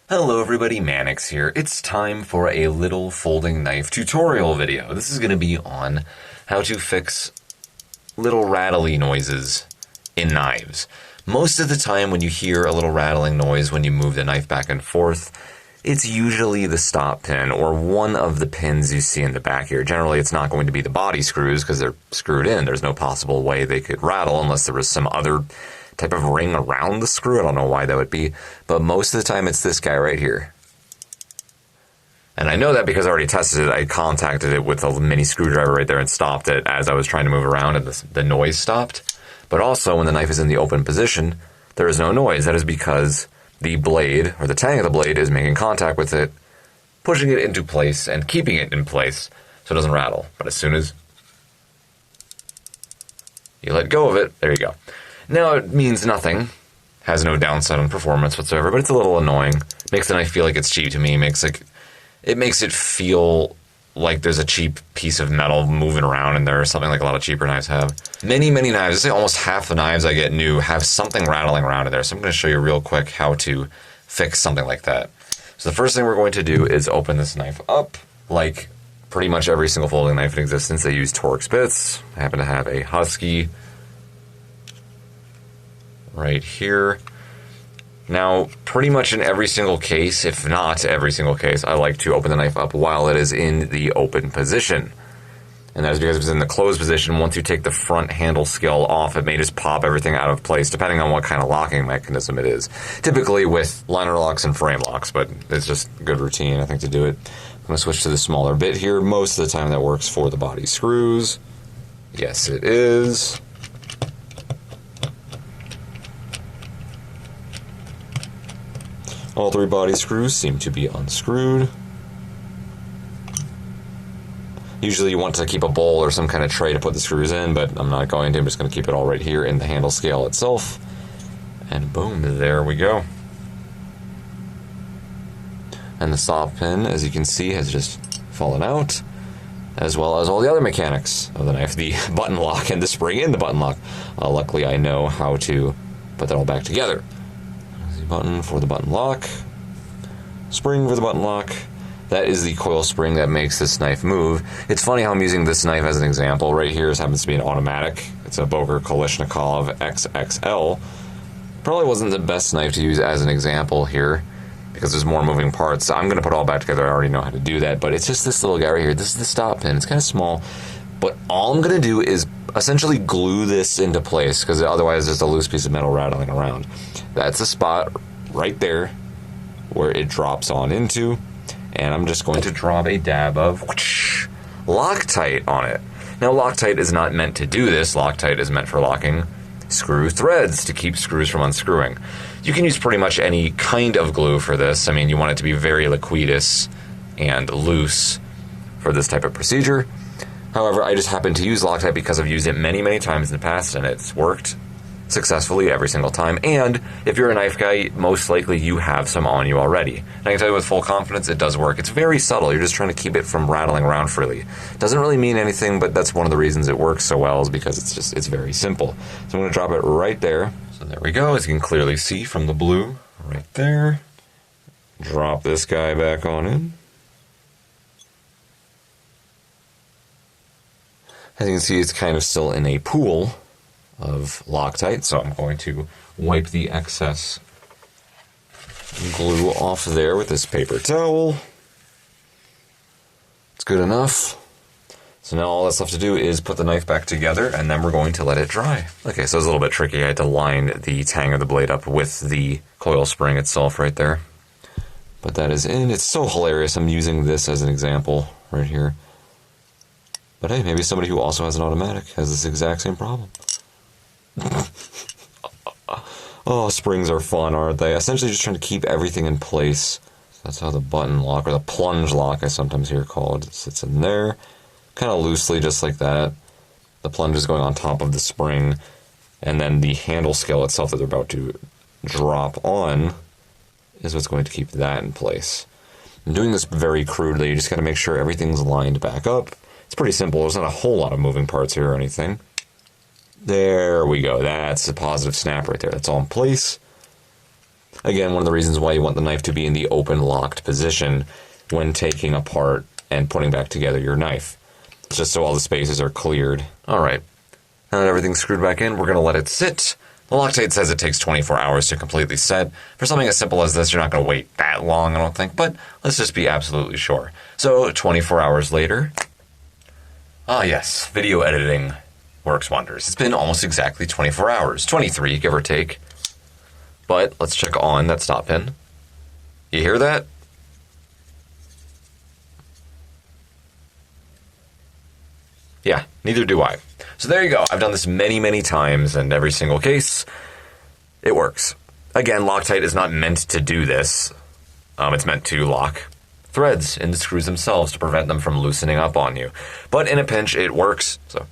Hello everybody, Mannix here. It's time for a little folding knife tutorial video. This is going to be on how to fix little rattly noises in knives. Most of the time when you hear a little rattling noise when you move the knife back and forth, it's usually the stop pin or one of the pins you see in the back here. Generally it's not going to be the body screws because they're screwed in. There's no possible way they could rattle unless there was some other type of ring around the screw. I don't know why that would be, but most of the time it's this guy right here. And I know that because I already tested it. I contacted it with a mini screwdriver right there and stopped it as I was trying to move around, and the noise stopped. But also when the knife is in the open position, there is no noise. That is because the blade, or the tang of the blade, is making contact with it, pushing it into place and keeping it in place so it doesn't rattle. But as soon as you let go of it, there you go. Now, it means nothing, has no downside on performance whatsoever, but it's a little annoying. Makes the knife feel like it's cheap to me. It makes it feel like there's a cheap piece of metal moving around in there, or something like a lot of cheaper knives have. Many knives, I'd say almost half the knives I get new have something rattling around in there, so I'm going to show you real quick how to fix something like that. So the first thing we're going to do is open this knife up. Like pretty much every single folding knife in existence, they use Torx bits. I happen to have a Husky right here. Now, pretty much in every single case, if not every single case, I like to open the knife up while it is in the open position. And that is because if it's in the closed position, once you take the front handle scale off, it may just pop everything out of place, depending on what kind of locking mechanism it is. Typically with liner locks and frame locks, but it's just good routine, I think, to do it. I'm going to switch to the smaller bit here. Most of the time that works for the body screws. Yes, it is. All three body screws seem to be unscrewed. Usually you want to keep a bowl or some kind of tray to put the screws in, but I'm not going to. I'm just going to keep it all right here in the handle scale itself. And boom, there we go. And the stop pin, as you can see, has just fallen out, as well as all the other mechanics of the knife, the button lock and the spring in the button lock. Luckily I know how to put that all back together. Button for the button lock, spring for the button lock. That is the coil spring that makes this knife move. It's funny how I'm using this knife as an example. Right here, this happens to be an automatic. It's a Boker Kalashnikov XXL. Probably wasn't the best knife to use as an example here because there's more moving parts. I'm going to put it all back together. I already know how to do that, but it's just this little guy right here. This is the stop pin. It's kind of small, but all I'm going to do is essentially glue this into place because otherwise there's a loose piece of metal rattling around. That's the spot right there where it drops on into, and I'm just going to drop a dab of Loctite on it. Now, Loctite is not meant to do this. Loctite is meant for locking screw threads to keep screws from unscrewing. You can use pretty much any kind of glue for this. I mean, you want it to be very liquidous and loose for this type of procedure. However, I just happen to use Loctite because I've used it many times in the past, and it's worked successfully every single time. And if you're a knife guy, most likely you have some on you already. And I can tell you with full confidence, it does work. It's very subtle. You're just trying to keep it from rattling around freely. Doesn't really mean anything, but that's one of the reasons it works so well, is because it's very simple. So I'm going to drop it right there. So there we go. As you can clearly see from the blue right there. Drop this guy back on in. As you can see, it's kind of still in a pool of Loctite, so I'm going to wipe the excess glue off there with this paper towel. It's good enough. So now all that's left to do is put the knife back together, and then we're going to let it dry. Okay, so it was a little bit tricky. I had to line the tang of the blade up with the coil spring itself right there. But that is in. It's so hilarious. I'm using this as an example right here. But hey, maybe somebody who also has an automatic has this exact same problem. Oh, springs are fun, aren't they? Essentially just trying to keep everything in place. That's how the button lock, or the plunge lock I sometimes hear called, sits in there. Kind of loosely, just like that. The plunge is going on top of the spring, and then the handle scale itself that they're about to drop on is what's going to keep that in place. I'm doing this very crudely. You just got to make sure everything's lined back up. It's pretty simple. There's not a whole lot of moving parts here or anything. There we go. That's a positive snap right there. That's all in place. Again, one of the reasons why you want the knife to be in the open locked position when taking apart and putting back together your knife. It's just so all the spaces are cleared. Alright, now that everything's screwed back in, we're going to let it sit. The Loctite says it takes 24 hours to completely set. For something as simple as this, you're not going to wait that long, I don't think, but let's just be absolutely sure. So, 24 hours later. Ah yes, video editing works wonders. It's been almost exactly 24 hours. 23, give or take. But let's check on that stop pin. You hear that? Yeah, neither do I. So there you go. I've done this many, many times, and every single case, it works. Again, Loctite is not meant to do this. It's meant to lock threads in the screws themselves to prevent them from loosening up on you. But in a pinch, it works. So